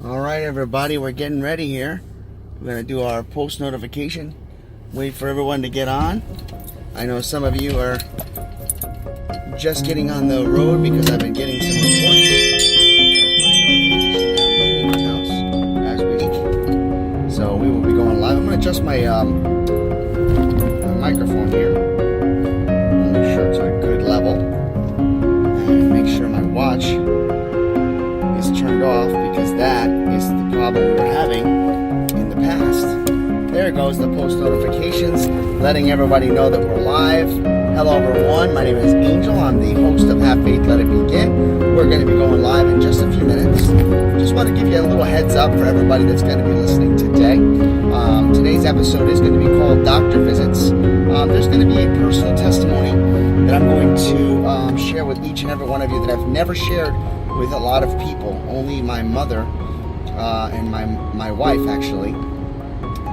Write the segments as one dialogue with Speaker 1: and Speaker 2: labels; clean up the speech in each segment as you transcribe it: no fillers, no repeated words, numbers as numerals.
Speaker 1: All right, everybody, we're getting ready here. We're going to do our post notification. Wait for everyone to get on. I know some of you are just getting on the road because I've been getting some reports. As we speak. So we will be going live. I'm going to adjust my microphone here. Make sure it's at a good level. And make sure my watch is turned off because that is the problem we were having in the past. There goes the post notifications, letting everybody know that we're live. Hello everyone, my name is Angel. I'm the host of Have Faith, Let It Begin. We're going to be going live in just a few minutes. Just want to give you a little heads up for everybody that's going to be listening today. Today's episode is going to be called Doctor Visits. There's going to be a personal testimony that I'm going to share with each and every one of you that I've never shared with a lot of people, only my mother and my wife actually.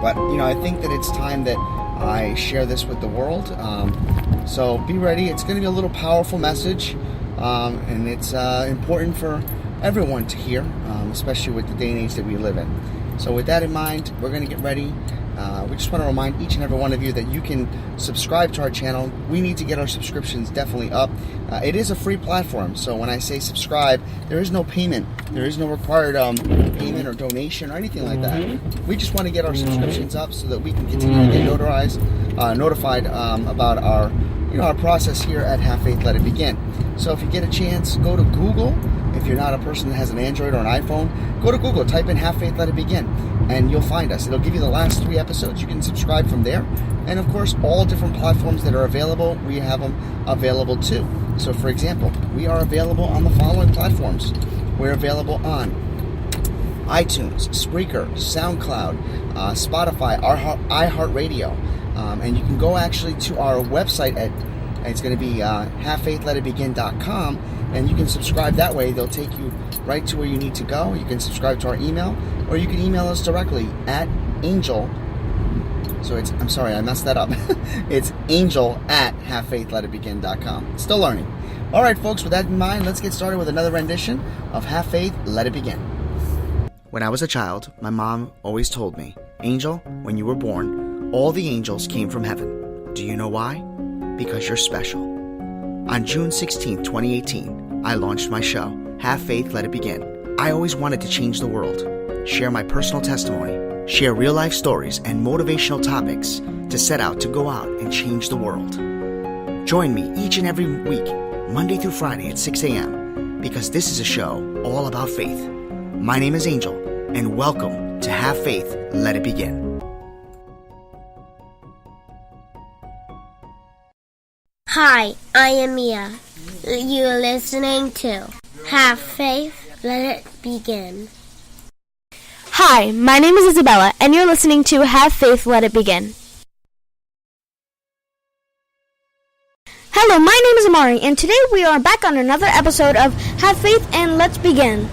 Speaker 1: But I think that it's time that I share this with the world. So be ready. It's going to be a little powerful message, and it's important for everyone to hear, especially with the day and age that we live in. So with that in mind, we're going to get ready. We just want to remind each and every one of you that you can subscribe to our channel. We need to get our subscriptions definitely up. It is a free platform, so when I say subscribe, there is no payment. There is no required payment or donation or anything like that. We just want to get our subscriptions up so that we can continue to get notified about our process here at Have Faith, Let It Begin. So if you get a chance, go to Google. If you're not a person that has an Android or an iPhone, go to Google, type in Have Faith, Let It Begin, and you'll find us. It'll give you the last 3 episodes. You can subscribe from there. And of course, all different platforms that are available, we have them available too. So for example, we are available on the following platforms. We're available on iTunes, Spreaker, SoundCloud, Spotify, iHeartRadio. And you can go actually to our website it's going to be havefaithletitbegin.com, and you can subscribe that way. They'll take you right to where you need to go. You can subscribe to our email, or you can email us directly at angel. So I'm sorry, I messed that up. It's angel@havefaithletitbegin.com. Still learning. All right, folks, with that in mind, let's get started with another rendition of Have Faith, Let It Begin. When I was a child, my mom always told me, Angel, when you were born, all the angels came from heaven. Do you know why? Because you're special. On June 16, 2018, I launched my show, Have Faith, Let It Begin. I always wanted to change the world, share my personal testimony, share real-life stories and motivational topics to set out to go out and change the world. Join me each and every week, Monday through Friday at 6 a.m., because this is a show all about faith. My name is Angel, and welcome to Have Faith, Let It Begin.
Speaker 2: Hi, I am Mia. You're listening to Have Faith, Let It Begin.
Speaker 3: Hi, my name is Isabella, and you're listening to Have Faith, Let It Begin. Hello, my name is Amari, and today we are back on another episode of Have Faith and Let's Begin.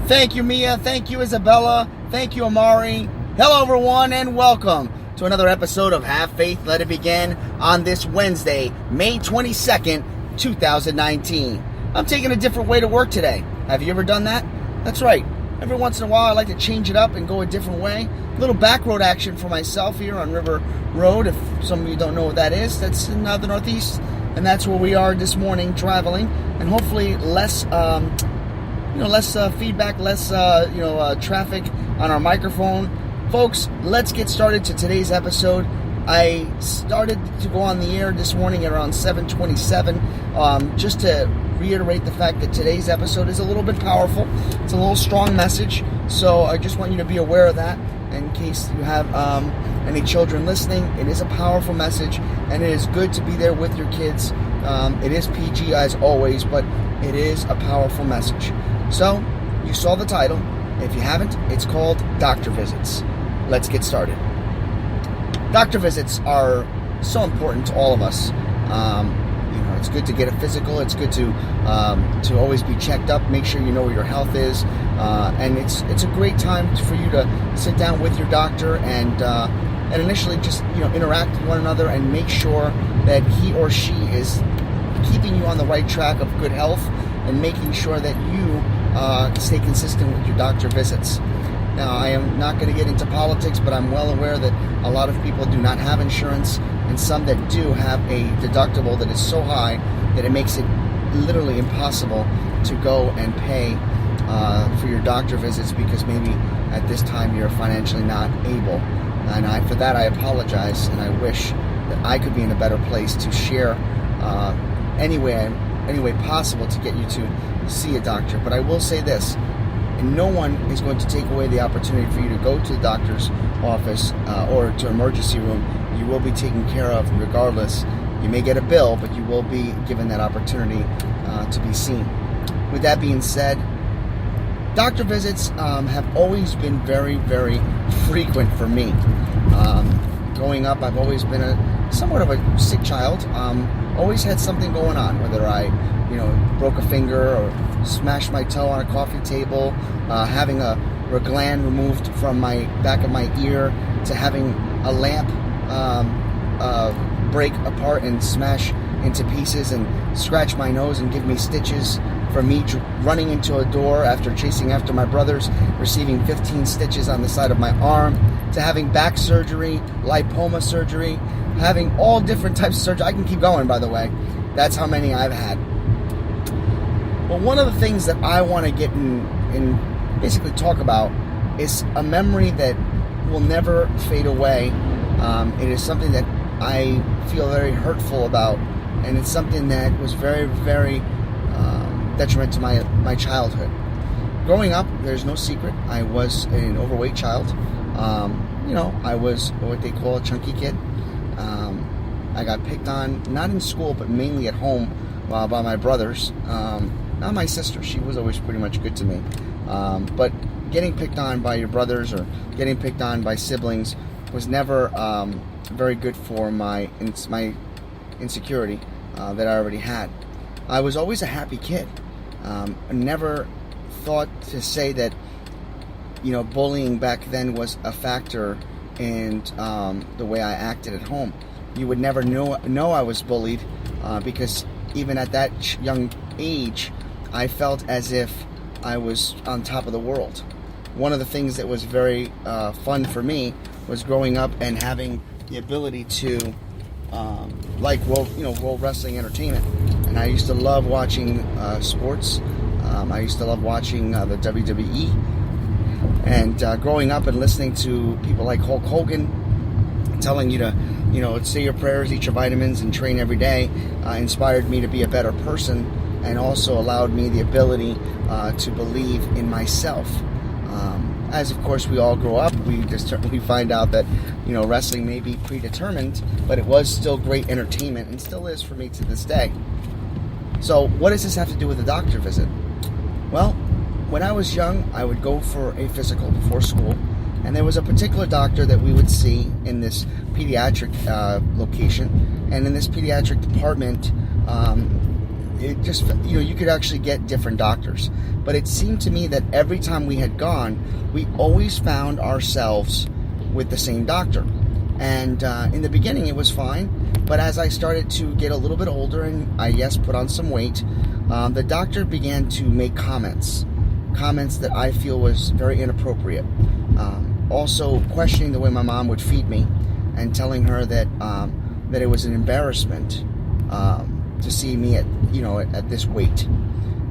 Speaker 1: Thank you, Mia. Thank you, Isabella. Thank you, Amari. Hello, everyone, and welcome to another episode of Have Faith, Let It Begin on this Wednesday, May 22nd, 2019. I'm taking a different way to work today. Have you ever done that? That's right. Every once in a while, I like to change it up and go a different way. A little back road action for myself here on River Road. If some of you don't know what that is, that's in the Northeast, and that's where we are this morning traveling, and hopefully less feedback, less traffic on our microphone. Folks, let's get started to today's episode. I started to go on the air this morning at around 7:27, just to reiterate the fact that today's episode is a little bit powerful. It's a little strong message, so I just want you to be aware of that. In case you have any children listening, it is a powerful message, and it is good to be there with your kids. It is PG as always, but it is a powerful message. So, you saw the title. If you haven't, it's called Doctor Visits. Let's get started. Doctor visits are so important to all of us. It's good to get a physical. It's good to always be checked up. Make sure you know where your health is, and it's a great time for you to sit down with your doctor and initially just interact with one another and make sure that he or she is keeping you on the right track of good health and making sure that you stay consistent with your doctor visits. Now, I am not going to get into politics, but I'm well aware that a lot of people do not have insurance, and some that do have a deductible that is so high that it makes it literally impossible to go and pay for your doctor visits because maybe at this time you're financially not able. And for that I apologize, and I wish that I could be in a better place to share any way possible to get you to see a doctor. But I will say this: no one is going to take away the opportunity for you to go to the doctor's office or to emergency room. You will be taken care of regardless. You may get a bill, but you will be given that opportunity to be seen. With that being said, doctor visits have always been very, very frequent for me. Growing up, I've always been somewhat of a sick child. Always had something going on, whether I, broke a finger or smashed my toe on a coffee table, having a gland removed from my back of my ear, to having a lamp break apart and smash into pieces and scratch my nose and give me stitches, from me running into a door after chasing after my brothers, receiving 15 stitches on the side of my arm, to having back surgery, lipoma surgery, having all different types of surgery. I can keep going, by the way. That's how many I've had. But one of the things that I want to get in basically talk about is a memory that will never fade away. It is something that I feel very hurtful about, and it's something that was very, very detriment to my childhood. Growing up, there's no secret, I was an overweight child. I was what they call a chunky kid. I got picked on, not in school, but mainly at home by my brothers. Not my sister, she was always pretty much good to me. But getting picked on by your brothers or getting picked on by siblings was never very good for my insecurity that I already had. I was always a happy kid. Never thought to say that, bullying back then was a factor in the way I acted at home. You would never know I was bullied because even at that young age, I felt as if I was on top of the world. One of the things that was very fun for me was growing up and having the ability to world wrestling entertainment. And I used to love watching sports. I used to love watching the WWE. And growing up and listening to people like Hulk Hogan telling you to, say your prayers, eat your vitamins, and train every day, inspired me to be a better person, and also allowed me the ability to believe in myself. As of course we all grow up, we find out that wrestling may be predetermined, but it was still great entertainment and still is for me to this day. So what does this have to do with a doctor visit? Well, when I was young, I would go for a physical before school, and there was a particular doctor that we would see in this pediatric location, and in this pediatric department, it just, you could actually get different doctors. But it seemed to me that every time we had gone, we always found ourselves with the same doctor. And in the beginning, it was fine. But as I started to get a little bit older and I, put on some weight, the doctor began to make comments that I feel was very inappropriate. Also questioning the way my mom would feed me and telling her that it was an embarrassment to see me at this weight.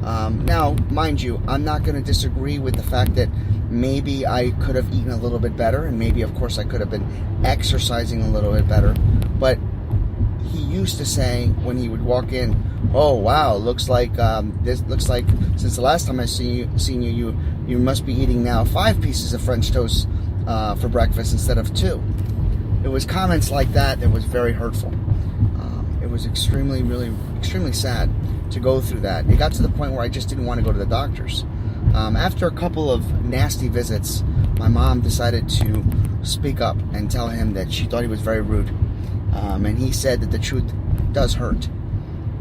Speaker 1: Now, mind you, I'm not going to disagree with the fact that maybe I could have eaten a little bit better, and maybe, of course, I could have been exercising a little bit better. But he used to say when he would walk in, "Oh wow, looks like since the last time I seen you, you must be eating now 5 pieces of French toast for breakfast instead of 2." It was comments like that was very hurtful. It was extremely sad to go through that. It got to the point where I just didn't want to go to the doctors. After a couple of nasty visits, my mom decided to speak up and tell him that she thought he was very rude. And he said that the truth does hurt.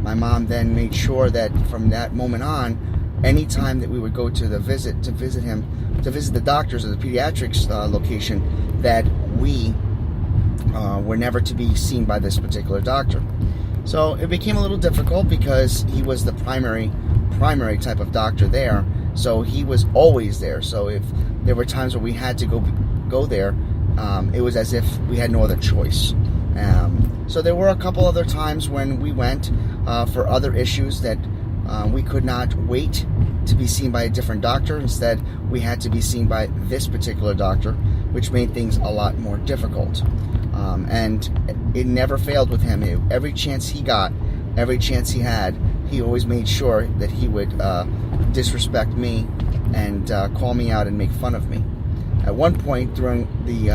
Speaker 1: My mom then made sure that from that moment on, any time that we would go to visit the doctors at the pediatrics location, that we were never to be seen by this particular doctor. So it became a little difficult because he was the primary type of doctor there, So he was always there. So if there were times where we had to go there, it was as if we had no other choice. So there were a couple other times when we went for other issues that we could not wait to be seen by a different doctor. Instead, we had to be seen by this particular doctor, which made things a lot more difficult. And it never failed with him. Every chance he got, every chance he had, he always made sure that he would disrespect me and call me out and make fun of me. At one point during the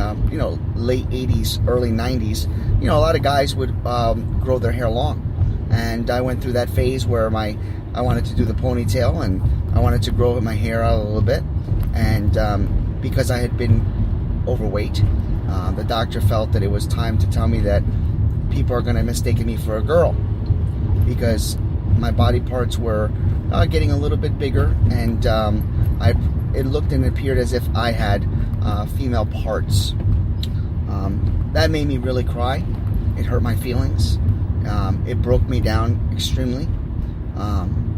Speaker 1: late 80s, early 90s, a lot of guys would grow their hair long. And I went through that phase where I wanted to do the ponytail and I wanted to grow my hair out a little bit. And because I had been overweight, the doctor felt that it was time to tell me that people are going to mistake me for a girl because my body parts were getting a little bit bigger, and it looked and appeared as if I had female parts. That made me really cry. It hurt my feelings. It broke me down extremely.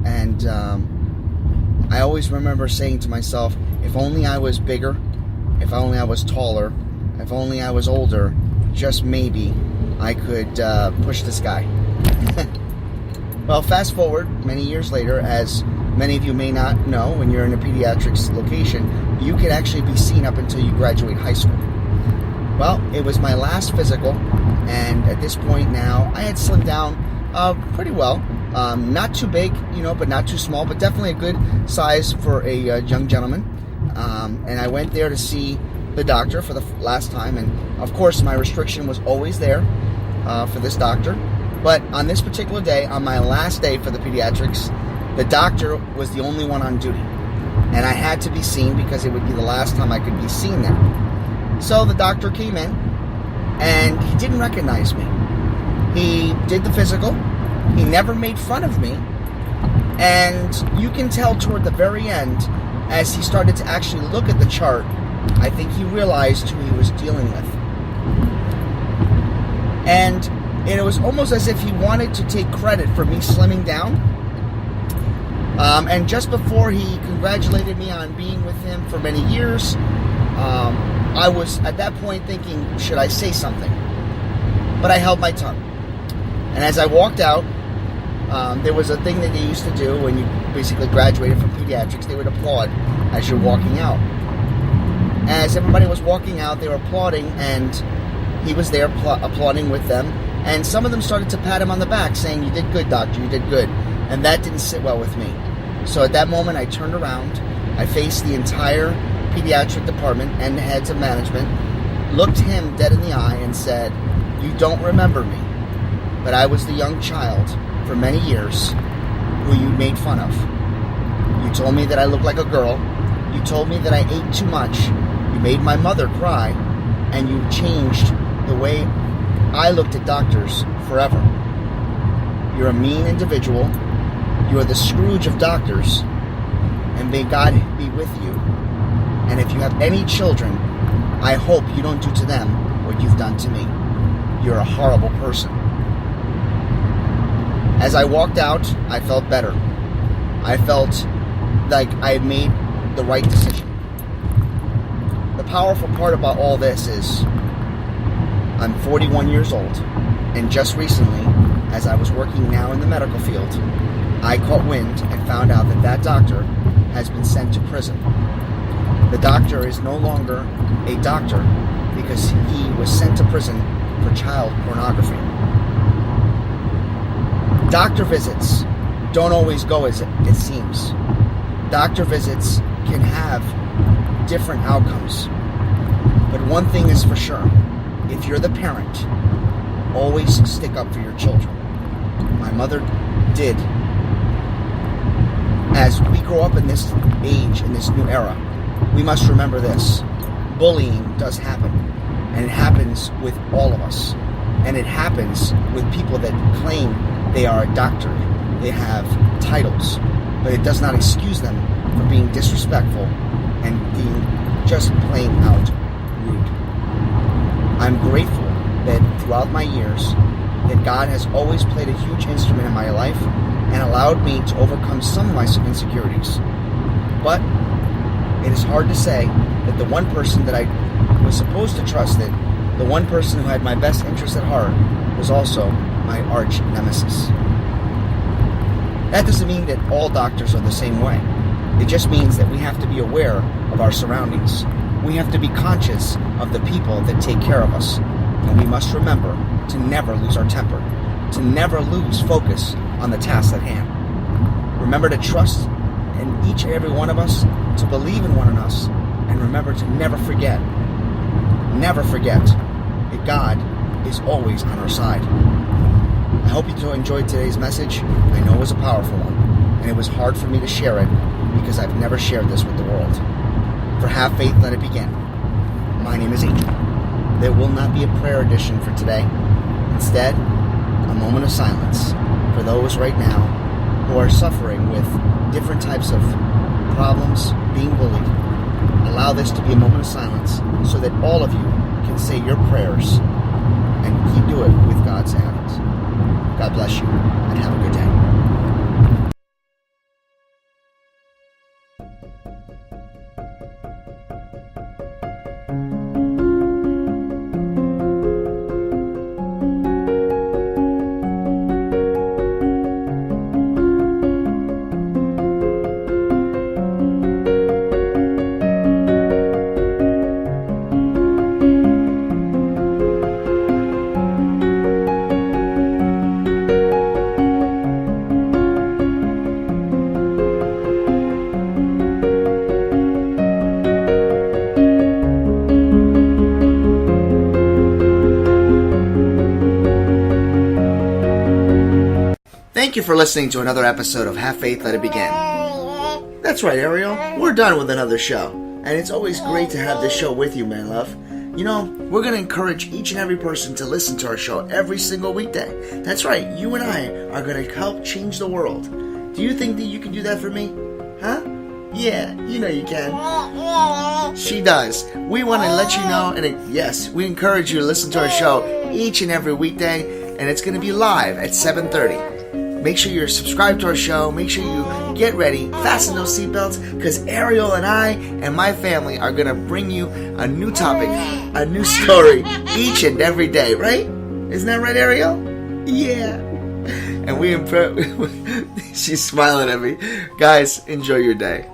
Speaker 1: And I always remember saying to myself, if only I was bigger, if only I was taller, if only I was older, just maybe I could push this guy. Well, fast forward many years later, as many of you may not know, when you're in a pediatrics location, you can actually be seen up until you graduate high school. Well, it was my last physical, and at this point now, I had slimmed down pretty well. Not too big, but not too small, but definitely a good size for a young gentleman. And I went there to see the doctor for the last time, and of course my restriction was always there for this doctor. But on this particular day, on my last day for the pediatrics, the doctor was the only one on duty. And I had to be seen because it would be the last time I could be seen there. So the doctor came in, and he didn't recognize me. He did the physical. He never made fun of me. And you can tell toward the very end, as he started to actually look at the chart, I think he realized who he was dealing with. And it was almost as if he wanted to take credit for me slimming down. And just before he congratulated me on being with him for many years, I was at that point thinking, should I say something? But I held my tongue. And as I walked out, there was a thing that they used to do when you basically graduated from pediatrics. They would applaud as you're walking out. As everybody was walking out, they were applauding, and he was there applauding with them. And some of them started to pat him on the back, saying, "You did good, doctor, you did good." And that didn't sit well with me. So at that moment, I turned around. I faced the entire pediatric department and the heads of management, looked him dead in the eye, and said, "You don't remember me, but I was the young child for many years who you made fun of. You told me that I looked like a girl. You told me that I ate too much. You made my mother cry, and you changed the way I looked at doctors forever. You're a mean individual. You are the Scrooge of doctors, and may God be with you. And if you have any children, I hope you don't do to them what you've done to me. You're a horrible person." As I walked out, I felt better. I felt like I had made the right decision. The powerful part about all this is I'm 41 years old, and just recently, as I was working now in the medical field, I caught wind and found out that that doctor has been sent to prison. The doctor is no longer a doctor because he was sent to prison for child pornography. Doctor visits don't always go as it seems. Doctor visits can have different outcomes. But one thing is for sure, if you're the parent, always stick up for your children. My mother did. As we grow up in this age, in this new era, we must remember this. Bullying does happen, and it happens with all of us. And it happens with people that claim they are a doctor. They have titles, but it does not excuse them from being disrespectful and being just plain out rude. I'm grateful that throughout my years, that God has always played a huge instrument in my life and allowed me to overcome some of my insecurities. But it is hard to say that the one person that I was supposed to trust in, the one person who had my best interest at heart, was also my arch nemesis. That doesn't mean that all doctors are the same way. It just means that we have to be aware of our surroundings. We have to be conscious of the people that take care of us. And we must remember to never lose our temper, to never lose focus on the task at hand. Remember to trust in each and every one of us, to believe in one of us, and remember to never forget that God is always on our side. I hope you enjoyed today's message. I know it was a powerful one, and it was hard for me to share it because I've never shared this with the world. For Have Faith, Let It Begin. My name is Angel. There will not be a prayer edition for today. Instead, a moment of silence for those right now who are suffering with different types of problems, being bullied. Allow this to be a moment of silence so that all of you can say your prayers and you do it with God's hand. God bless you and have a good day. Thank you for listening to another episode of Have Faith, Let It Begin. That's right, Ariel. We're done with another show. And it's always great to have this show with you, my love. You know, we're going to encourage each and every person to listen to our show every single weekday. That's right, you and I are going to help change the world. Do you think that you can do that for me? Huh? Yeah, you know you can. She does. We want to let you know, and yes, we encourage you to listen to our show each and every weekday, and it's going to be live at 7:30. Make sure you're subscribed to our show. Make sure you get ready, fasten those seatbelts, because Ariel and I and my family are going to bring you a new topic, a new story each and every day, right? Isn't that right, Ariel? Yeah. And she's smiling at me. Guys, enjoy your day.